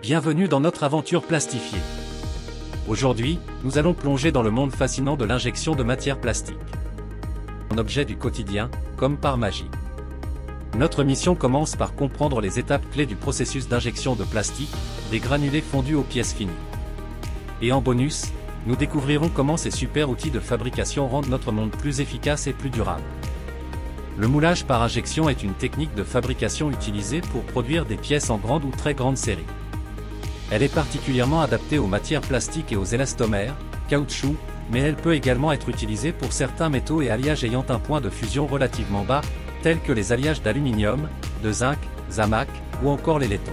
Bienvenue dans notre aventure plastifiée. Aujourd'hui, nous allons plonger dans le monde fascinant de l'injection de matière plastique. Un objet du quotidien, comme par magie. Notre mission commence par comprendre les étapes clés du processus d'injection de plastique, des granulés fondus aux pièces finies. Et en bonus, nous découvrirons comment ces super outils de fabrication rendent notre monde plus efficace et plus durable. Le moulage par injection est une technique de fabrication utilisée pour produire des pièces en grande ou très grande série. Elle est particulièrement adaptée aux matières plastiques et aux élastomères, caoutchouc, mais elle peut également être utilisée pour certains métaux et alliages ayant un point de fusion relativement bas, tels que les alliages d'aluminium, de zinc, zamac, ou encore les laietons.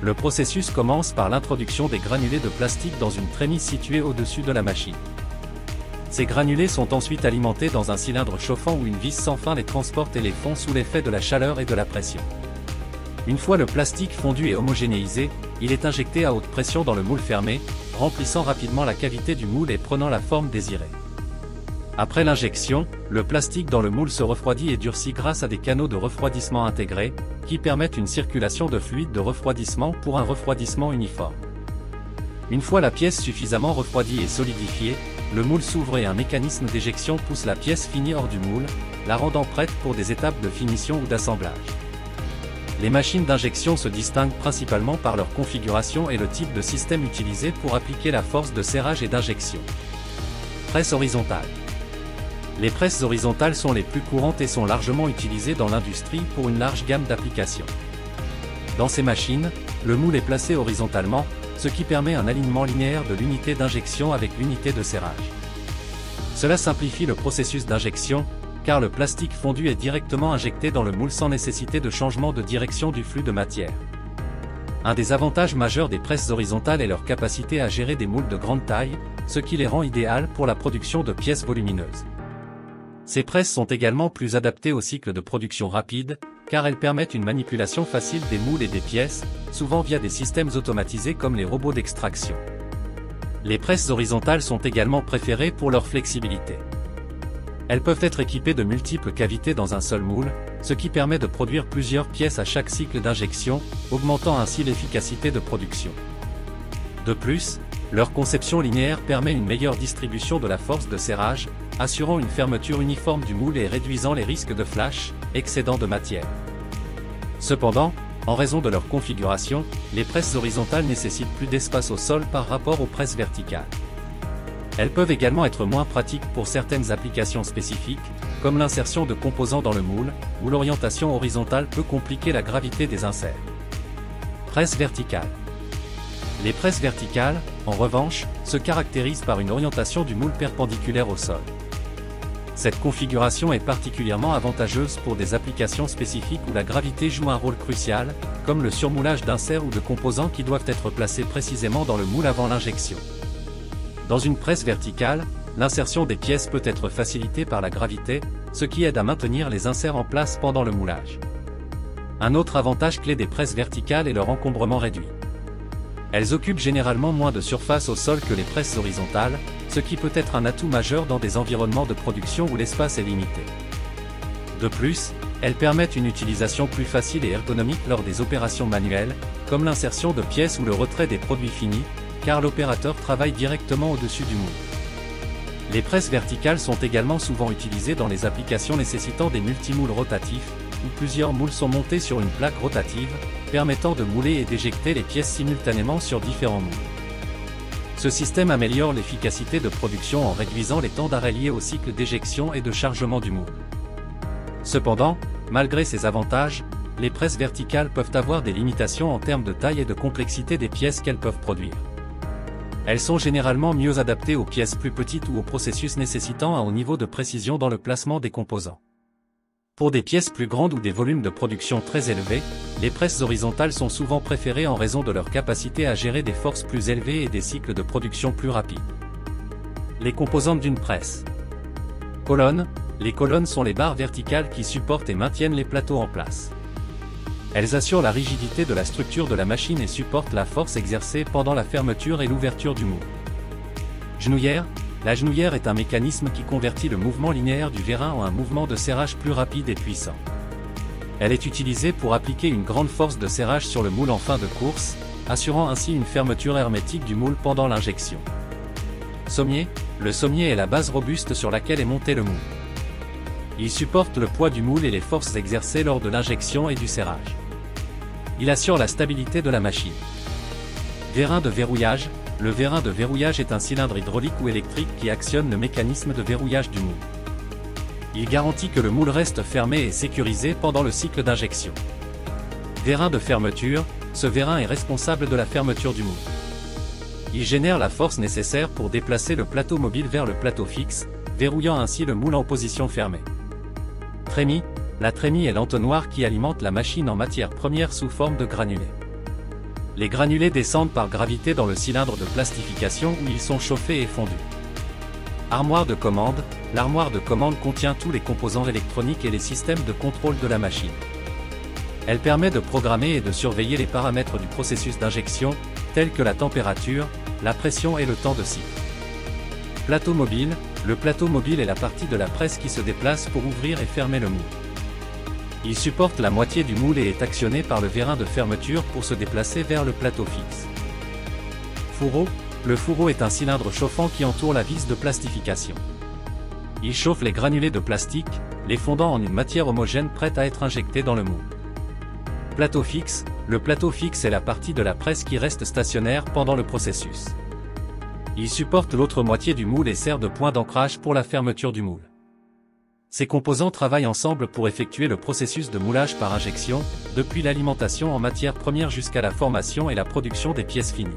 Le processus commence par l'introduction des granulés de plastique dans une trémie située au-dessus de la machine. Ces granulés sont ensuite alimentés dans un cylindre chauffant où une vis sans fin les transporte et les fond sous l'effet de la chaleur et de la pression. Une fois le plastique fondu et homogénéisé, il est injecté à haute pression dans le moule fermé, remplissant rapidement la cavité du moule et prenant la forme désirée. Après l'injection, le plastique dans le moule se refroidit et durcit grâce à des canaux de refroidissement intégrés, qui permettent une circulation de fluide de refroidissement pour un refroidissement uniforme. Une fois la pièce suffisamment refroidie et solidifiée, le moule s'ouvre et un mécanisme d'éjection pousse la pièce finie hors du moule, la rendant prête pour des étapes de finition ou d'assemblage. Les machines d'injection se distinguent principalement par leur configuration et le type de système utilisé pour appliquer la force de serrage et d'injection. Presse horizontale. Les presses horizontales sont les plus courantes et sont largement utilisées dans l'industrie pour une large gamme d'applications. Dans ces machines, le moule est placé horizontalement, ce qui permet un alignement linéaire de l'unité d'injection avec l'unité de serrage. Cela simplifie le processus d'injection, car le plastique fondu est directement injecté dans le moule sans nécessité de changement de direction du flux de matière. Un des avantages majeurs des presses horizontales est leur capacité à gérer des moules de grande taille, ce qui les rend idéales pour la production de pièces volumineuses. Ces presses sont également plus adaptées au cycle de production rapide, car elles permettent une manipulation facile des moules et des pièces, souvent via des systèmes automatisés comme les robots d'extraction. Les presses horizontales sont également préférées pour leur flexibilité. Elles peuvent être équipées de multiples cavités dans un seul moule, ce qui permet de produire plusieurs pièces à chaque cycle d'injection, augmentant ainsi l'efficacité de production. De plus, leur conception linéaire permet une meilleure distribution de la force de serrage, assurant une fermeture uniforme du moule et réduisant les risques de flash, excédent de matière. Cependant, en raison de leur configuration, les presses horizontales nécessitent plus d'espace au sol par rapport aux presses verticales. Elles peuvent également être moins pratiques pour certaines applications spécifiques, comme l'insertion de composants dans le moule, où l'orientation horizontale peut compliquer la gravité des inserts. Presse verticale. Les presses verticales, en revanche, se caractérisent par une orientation du moule perpendiculaire au sol. Cette configuration est particulièrement avantageuse pour des applications spécifiques où la gravité joue un rôle crucial, comme le surmoulage d'inserts ou de composants qui doivent être placés précisément dans le moule avant l'injection. Dans une presse verticale, l'insertion des pièces peut être facilitée par la gravité, ce qui aide à maintenir les inserts en place pendant le moulage. Un autre avantage clé des presses verticales est leur encombrement réduit. Elles occupent généralement moins de surface au sol que les presses horizontales, ce qui peut être un atout majeur dans des environnements de production où l'espace est limité. De plus, elles permettent une utilisation plus facile et ergonomique lors des opérations manuelles, comme l'insertion de pièces ou le retrait des produits finis, car l'opérateur travaille directement au-dessus du moule. Les presses verticales sont également souvent utilisées dans les applications nécessitant des multimoules rotatifs, où plusieurs moules sont montés sur une plaque rotative, permettant de mouler et d'éjecter les pièces simultanément sur différents moules. Ce système améliore l'efficacité de production en réduisant les temps d'arrêt liés au cycle d'éjection et de chargement du moule. Cependant, malgré ces avantages, les presses verticales peuvent avoir des limitations en termes de taille et de complexité des pièces qu'elles peuvent produire. Elles sont généralement mieux adaptées aux pièces plus petites ou aux processus nécessitant un haut niveau de précision dans le placement des composants. Pour des pièces plus grandes ou des volumes de production très élevés, les presses horizontales sont souvent préférées en raison de leur capacité à gérer des forces plus élevées et des cycles de production plus rapides. Les composantes d'une presse. Colonnes. Les colonnes sont les barres verticales qui supportent et maintiennent les plateaux en place. Elles assurent la rigidité de la structure de la machine et supportent la force exercée pendant la fermeture et l'ouverture du moule. Genouillère. La genouillère est un mécanisme qui convertit le mouvement linéaire du vérin en un mouvement de serrage plus rapide et puissant. Elle est utilisée pour appliquer une grande force de serrage sur le moule en fin de course, assurant ainsi une fermeture hermétique du moule pendant l'injection. Sommier. Le sommier est la base robuste sur laquelle est monté le moule. Il supporte le poids du moule et les forces exercées lors de l'injection et du serrage. Il assure la stabilité de la machine. Vérin de verrouillage. Le vérin de verrouillage est un cylindre hydraulique ou électrique qui actionne le mécanisme de verrouillage du moule. Il garantit que le moule reste fermé et sécurisé pendant le cycle d'injection. Vérin de fermeture. Ce vérin est responsable de la fermeture du moule. Il génère la force nécessaire pour déplacer le plateau mobile vers le plateau fixe, verrouillant ainsi le moule en position fermée. Trémie. La trémie est l'entonnoir qui alimente la machine en matière première sous forme de granulés. Les granulés descendent par gravité dans le cylindre de plastification où ils sont chauffés et fondus. Armoire de commande. L'armoire de commande contient tous les composants électroniques et les systèmes de contrôle de la machine. Elle permet de programmer et de surveiller les paramètres du processus d'injection, tels que la température, la pression et le temps de cycle. Plateau mobile. Le plateau mobile est la partie de la presse qui se déplace pour ouvrir et fermer le moule. Il supporte la moitié du moule et est actionné par le vérin de fermeture pour se déplacer vers le plateau fixe. Fourreau. Le fourreau est un cylindre chauffant qui entoure la vis de plastification. Il chauffe les granulés de plastique, les fondant en une matière homogène prête à être injectée dans le moule. Plateau fixe. Le plateau fixe est la partie de la presse qui reste stationnaire pendant le processus. Il supporte l'autre moitié du moule et sert de point d'ancrage pour la fermeture du moule. Ces composants travaillent ensemble pour effectuer le processus de moulage par injection, depuis l'alimentation en matière première jusqu'à la formation et la production des pièces finies.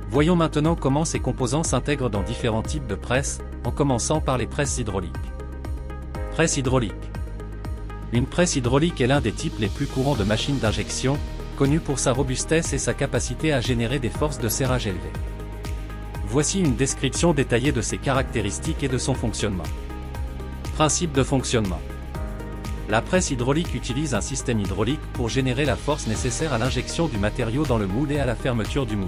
Voyons maintenant comment ces composants s'intègrent dans différents types de presses, en commençant par les presses hydrauliques. Presse hydraulique. Une presse hydraulique est l'un des types les plus courants de machines d'injection, connue pour sa robustesse et sa capacité à générer des forces de serrage élevées. Voici une description détaillée de ses caractéristiques et de son fonctionnement. Principe de fonctionnement. La presse hydraulique utilise un système hydraulique pour générer la force nécessaire à l'injection du matériau dans le moule et à la fermeture du moule.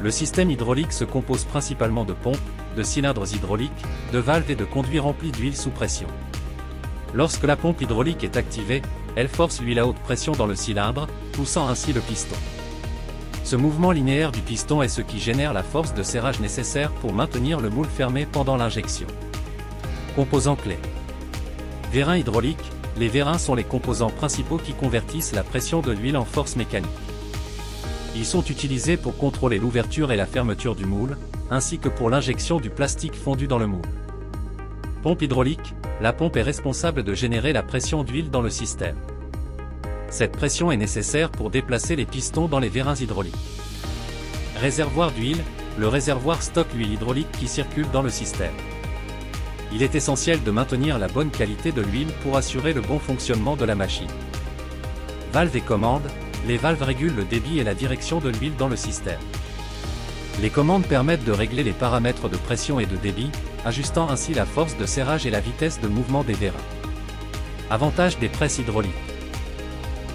Le système hydraulique se compose principalement de pompes, de cylindres hydrauliques, de valves et de conduits remplis d'huile sous pression. Lorsque la pompe hydraulique est activée, elle force l'huile à haute pression dans le cylindre, poussant ainsi le piston. Ce mouvement linéaire du piston est ce qui génère la force de serrage nécessaire pour maintenir le moule fermé pendant l'injection. Composants clés. Vérins hydrauliques. Les vérins sont les composants principaux qui convertissent la pression de l'huile en force mécanique. Ils sont utilisés pour contrôler l'ouverture et la fermeture du moule, ainsi que pour l'injection du plastique fondu dans le moule. Pompe hydraulique. La pompe est responsable de générer la pression d'huile dans le système. Cette pression est nécessaire pour déplacer les pistons dans les vérins hydrauliques. Réservoir d'huile. Le réservoir stocke l'huile hydraulique qui circule dans le système. Il est essentiel de maintenir la bonne qualité de l'huile pour assurer le bon fonctionnement de la machine. Valves et commandes. Les valves régulent le débit et la direction de l'huile dans le système. Les commandes permettent de régler les paramètres de pression et de débit, ajustant ainsi la force de serrage et la vitesse de mouvement des vérins. Avantages des presses hydrauliques.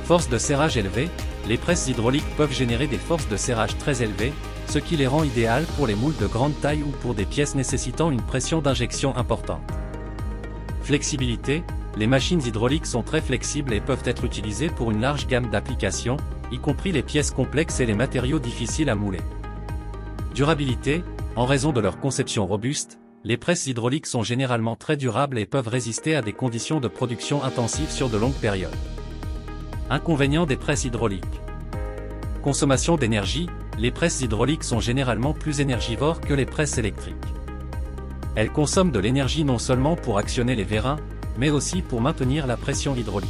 Force de serrage élevée. Les presses hydrauliques peuvent générer des forces de serrage très élevées, ce qui les rend idéales pour les moules de grande taille ou pour des pièces nécessitant une pression d'injection importante. Flexibilité. Les machines hydrauliques sont très flexibles et peuvent être utilisées pour une large gamme d'applications, y compris les pièces complexes et les matériaux difficiles à mouler. Durabilité. En raison de leur conception robuste, les presses hydrauliques sont généralement très durables et peuvent résister à des conditions de production intensives sur de longues périodes. Inconvénients des presses hydrauliques. Consommation d'énergie. Les presses hydrauliques sont généralement plus énergivores que les presses électriques. Elles consomment de l'énergie non seulement pour actionner les vérins, mais aussi pour maintenir la pression hydraulique.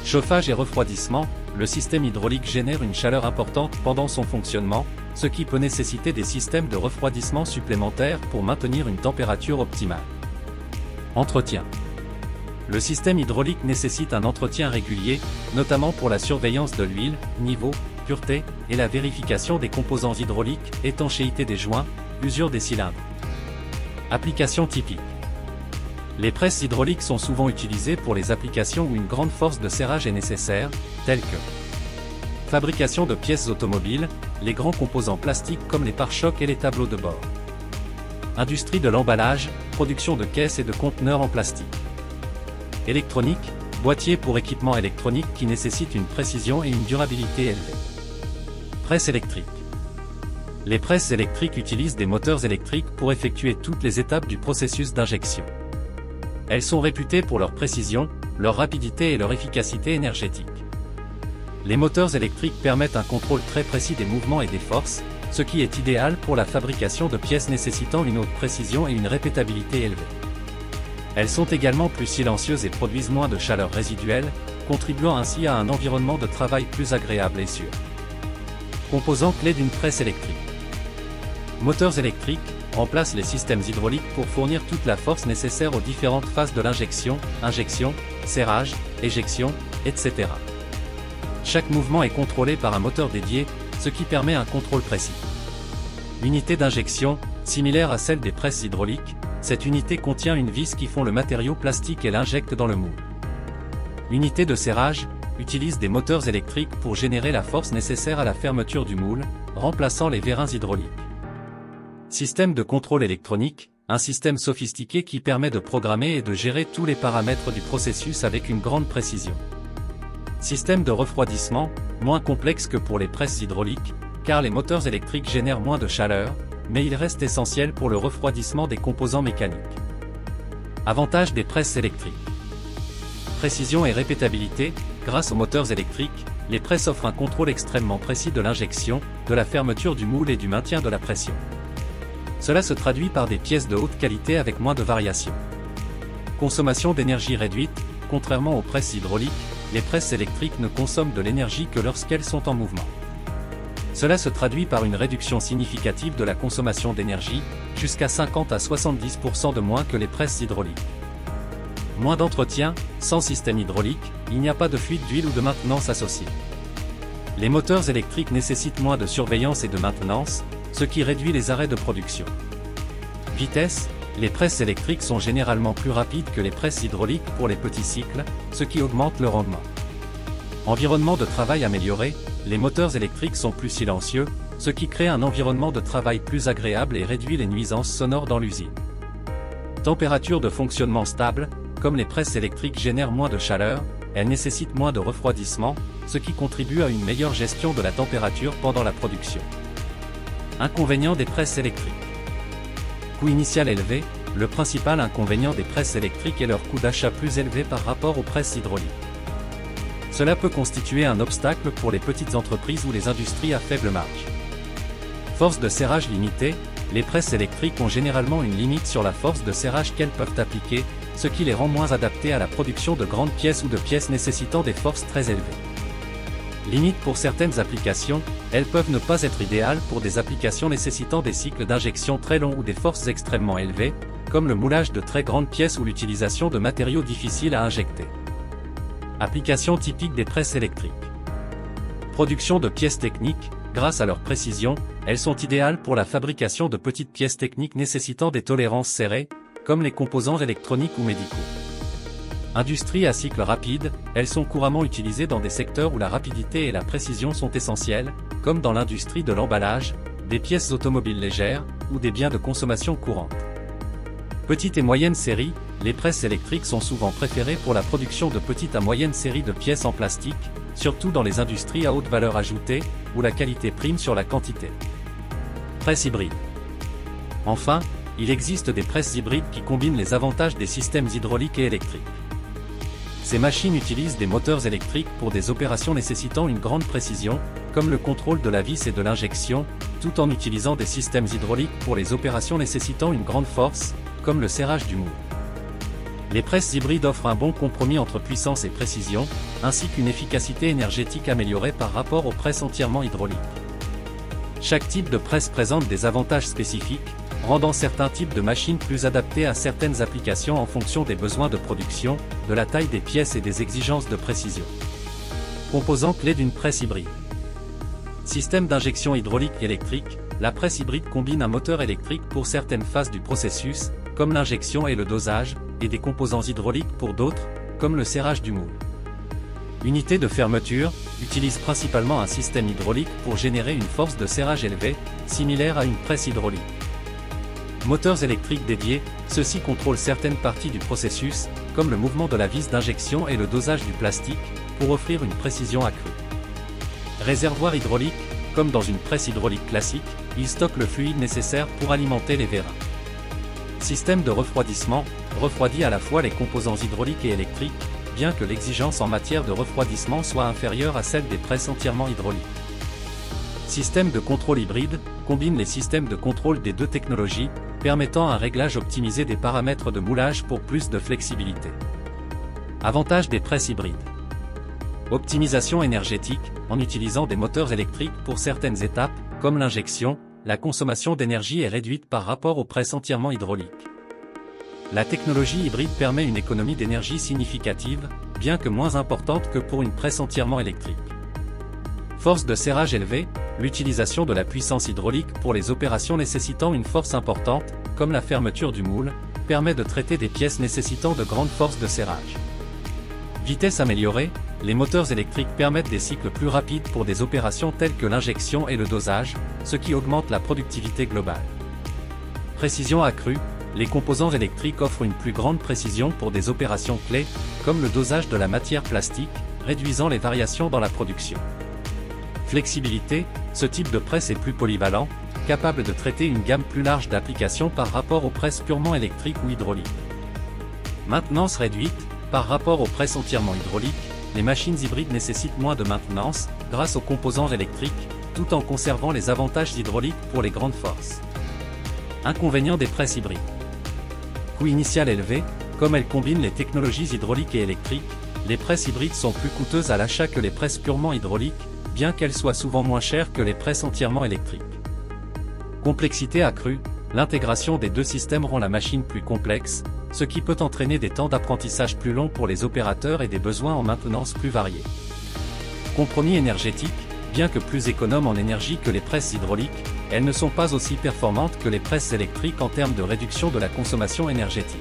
Chauffage et refroidissement. Le système hydraulique génère une chaleur importante pendant son fonctionnement, ce qui peut nécessiter des systèmes de refroidissement supplémentaires pour maintenir une température optimale. Entretien. Le système hydraulique nécessite un entretien régulier, notamment pour la surveillance de l'huile, niveau, pureté, et la vérification des composants hydrauliques, étanchéité des joints, usure des cylindres. Applications typiques. Les presses hydrauliques sont souvent utilisées pour les applications où une grande force de serrage est nécessaire, telles que fabrication de pièces automobiles, les grands composants plastiques comme les pare-chocs et les tableaux de bord. Industrie de l'emballage, production de caisses et de conteneurs en plastique. Électronique, Boîtier pour équipement électronique qui nécessite une précision et une durabilité élevée. Presse électrique. Les presses électriques utilisent des moteurs électriques pour effectuer toutes les étapes du processus d'injection. Elles sont réputées pour leur précision, leur rapidité et leur efficacité énergétique. Les moteurs électriques permettent un contrôle très précis des mouvements et des forces, ce qui est idéal pour la fabrication de pièces nécessitant une haute précision et une répétabilité élevée. Elles sont également plus silencieuses et produisent moins de chaleur résiduelle, contribuant ainsi à un environnement de travail plus agréable et sûr. Composants clés d'une presse électrique. Moteurs électriques remplacent les systèmes hydrauliques pour fournir toute la force nécessaire aux différentes phases de l'injection, injection, serrage, éjection, etc. Chaque mouvement est contrôlé par un moteur dédié, ce qui permet un contrôle précis. Unité d'injection, similaire à celle des presses hydrauliques, cette unité contient une vis qui fond le matériau plastique et l'injecte dans le moule. Unité de serrage, utilise des moteurs électriques pour générer la force nécessaire à la fermeture du moule, remplaçant les vérins hydrauliques. Système de contrôle électronique, un système sophistiqué qui permet de programmer et de gérer tous les paramètres du processus avec une grande précision. Système de refroidissement, moins complexe que pour les presses hydrauliques, car les moteurs électriques génèrent moins de chaleur, mais il reste essentiel pour le refroidissement des composants mécaniques. Avantages des presses électriques. Précision et répétabilité, grâce aux moteurs électriques, les presses offrent un contrôle extrêmement précis de l'injection, de la fermeture du moule et du maintien de la pression. Cela se traduit par des pièces de haute qualité avec moins de variations. Consommation d'énergie réduite, contrairement aux presses hydrauliques, les presses électriques ne consomment de l'énergie que lorsqu'elles sont en mouvement. Cela se traduit par une réduction significative de la consommation d'énergie, jusqu'à 50 à 70% de moins que les presses hydrauliques. Moins d'entretien, sans système hydraulique, il n'y a pas de fuite d'huile ou de maintenance associée. Les moteurs électriques nécessitent moins de surveillance et de maintenance, ce qui réduit les arrêts de production. Vitesse, les presses électriques sont généralement plus rapides que les presses hydrauliques pour les petits cycles, ce qui augmente le rendement. Environnement de travail amélioré, les moteurs électriques sont plus silencieux, ce qui crée un environnement de travail plus agréable et réduit les nuisances sonores dans l'usine. Température de fonctionnement stable, comme les presses électriques génèrent moins de chaleur, elles nécessitent moins de refroidissement, ce qui contribue à une meilleure gestion de la température pendant la production. Inconvénients des presses électriques. Coût initial élevé, le principal inconvénient des presses électriques est leur coût d'achat plus élevé par rapport aux presses hydrauliques. Cela peut constituer un obstacle pour les petites entreprises ou les industries à faible marge. Force de serrage limitée, les presses électriques ont généralement une limite sur la force de serrage qu'elles peuvent appliquer, ce qui les rend moins adaptées à la production de grandes pièces ou de pièces nécessitant des forces très élevées. Limite pour certaines applications, elles peuvent ne pas être idéales pour des applications nécessitant des cycles d'injection très longs ou des forces extrêmement élevées, comme le moulage de très grandes pièces ou l'utilisation de matériaux difficiles à injecter. Application typique des presses électriques. Production de pièces techniques, grâce à leur précision, elles sont idéales pour la fabrication de petites pièces techniques nécessitant des tolérances serrées, comme les composants électroniques ou médicaux. Industrie à cycle rapide, elles sont couramment utilisées dans des secteurs où la rapidité et la précision sont essentielles, comme dans l'industrie de l'emballage, des pièces automobiles légères, ou des biens de consommation courante. Petite et moyenne série, les presses électriques sont souvent préférées pour la production de petites à moyennes séries de pièces en plastique, surtout dans les industries à haute valeur ajoutée, où la qualité prime sur la quantité. Presse hybride. Enfin, il existe des presses hybrides qui combinent les avantages des systèmes hydrauliques et électriques. Ces machines utilisent des moteurs électriques pour des opérations nécessitant une grande précision, comme le contrôle de la vis et de l'injection, tout en utilisant des systèmes hydrauliques pour les opérations nécessitant une grande force, comme le serrage du moule. Les presses hybrides offrent un bon compromis entre puissance et précision, ainsi qu'une efficacité énergétique améliorée par rapport aux presses entièrement hydrauliques. Chaque type de presse présente des avantages spécifiques, rendant certains types de machines plus adaptés à certaines applications en fonction des besoins de production, de la taille des pièces et des exigences de précision. Composants clés d'une presse hybride. Système d'injection hydraulique électrique, la presse hybride combine un moteur électrique pour certaines phases du processus, comme l'injection et le dosage, et des composants hydrauliques pour d'autres, comme le serrage du moule. Unité de fermeture, utilise principalement un système hydraulique pour générer une force de serrage élevée, similaire à une presse hydraulique. Moteurs électriques dédiés, ceux-ci contrôlent certaines parties du processus, comme le mouvement de la vis d'injection et le dosage du plastique, pour offrir une précision accrue. Réservoir hydraulique, comme dans une presse hydraulique classique, il stocke le fluide nécessaire pour alimenter les vérins. Système de refroidissement, refroidit à la fois les composants hydrauliques et électriques, bien que l'exigence en matière de refroidissement soit inférieure à celle des presses entièrement hydrauliques. Système de contrôle hybride, combine les systèmes de contrôle des deux technologies, permettant un réglage optimisé des paramètres de moulage pour plus de flexibilité. Avantages des presses hybrides. Optimisation énergétique, en utilisant des moteurs électriques pour certaines étapes, comme l'injection, la consommation d'énergie est réduite par rapport aux presses entièrement hydrauliques. La technologie hybride permet une économie d'énergie significative, bien que moins importante que pour une presse entièrement électrique. Force de serrage élevée, l'utilisation de la puissance hydraulique pour les opérations nécessitant une force importante, comme la fermeture du moule, permet de traiter des pièces nécessitant de grandes forces de serrage. Vitesse améliorée, les moteurs électriques permettent des cycles plus rapides pour des opérations telles que l'injection et le dosage, ce qui augmente la productivité globale. Précision accrue, les composants électriques offrent une plus grande précision pour des opérations clés, comme le dosage de la matière plastique, réduisant les variations dans la production. Flexibilité, ce type de presse est plus polyvalent, capable de traiter une gamme plus large d'applications par rapport aux presses purement électriques ou hydrauliques. Maintenance réduite, par rapport aux presses entièrement hydrauliques, les machines hybrides nécessitent moins de maintenance, grâce aux composants électriques, tout en conservant les avantages hydrauliques pour les grandes forces. Inconvénients des presses hybrides. Coût initial élevé, comme elles combinent les technologies hydrauliques et électriques, les presses hybrides sont plus coûteuses à l'achat que les presses purement hydrauliques, bien qu'elles soient souvent moins chères que les presses entièrement électriques. Complexité accrue, l'intégration des deux systèmes rend la machine plus complexe, ce qui peut entraîner des temps d'apprentissage plus longs pour les opérateurs et des besoins en maintenance plus variés. Compromis énergétique, bien que plus économes en énergie que les presses hydrauliques, elles ne sont pas aussi performantes que les presses électriques en termes de réduction de la consommation énergétique.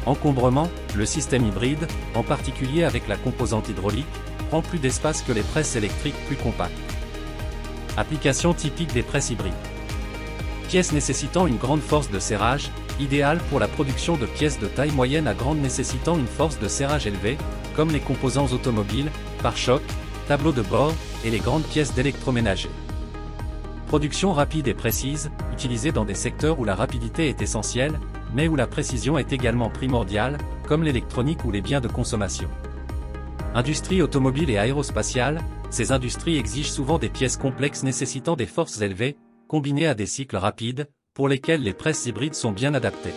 Encombrement, le système hybride, en particulier avec la composante hydraulique, prend plus d'espace que les presses électriques plus compactes. Application typique des presses hybrides. Pièces nécessitant une grande force de serrage, idéale pour la production de pièces de taille moyenne à grande nécessitant une force de serrage élevée, comme les composants automobiles, pare-chocs, tableaux de bord, et les grandes pièces d'électroménager. Production rapide et précise, utilisée dans des secteurs où la rapidité est essentielle, mais où la précision est également primordiale, comme l'électronique ou les biens de consommation. Industrie automobile et aérospatiale, ces industries exigent souvent des pièces complexes nécessitant des forces élevées, combinées à des cycles rapides, pour lesquels les presses hybrides sont bien adaptées.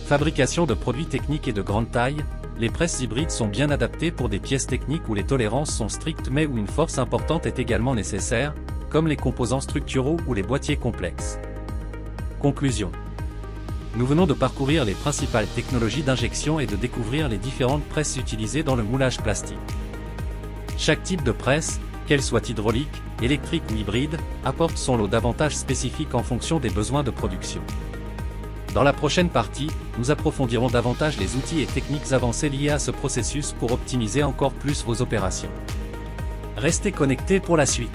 Fabrication de produits techniques et de grande taille, les presses hybrides sont bien adaptées pour des pièces techniques où les tolérances sont strictes mais où une force importante est également nécessaire, comme les composants structuraux ou les boîtiers complexes. Conclusion. Nous venons de parcourir les principales technologies d'injection et de découvrir les différentes presses utilisées dans le moulage plastique. Chaque type de presse, qu'elle soit hydraulique, électrique ou hybride, apporte son lot d'avantages spécifiques en fonction des besoins de production. Dans la prochaine partie, nous approfondirons davantage les outils et techniques avancés liés à ce processus pour optimiser encore plus vos opérations. Restez connectés pour la suite.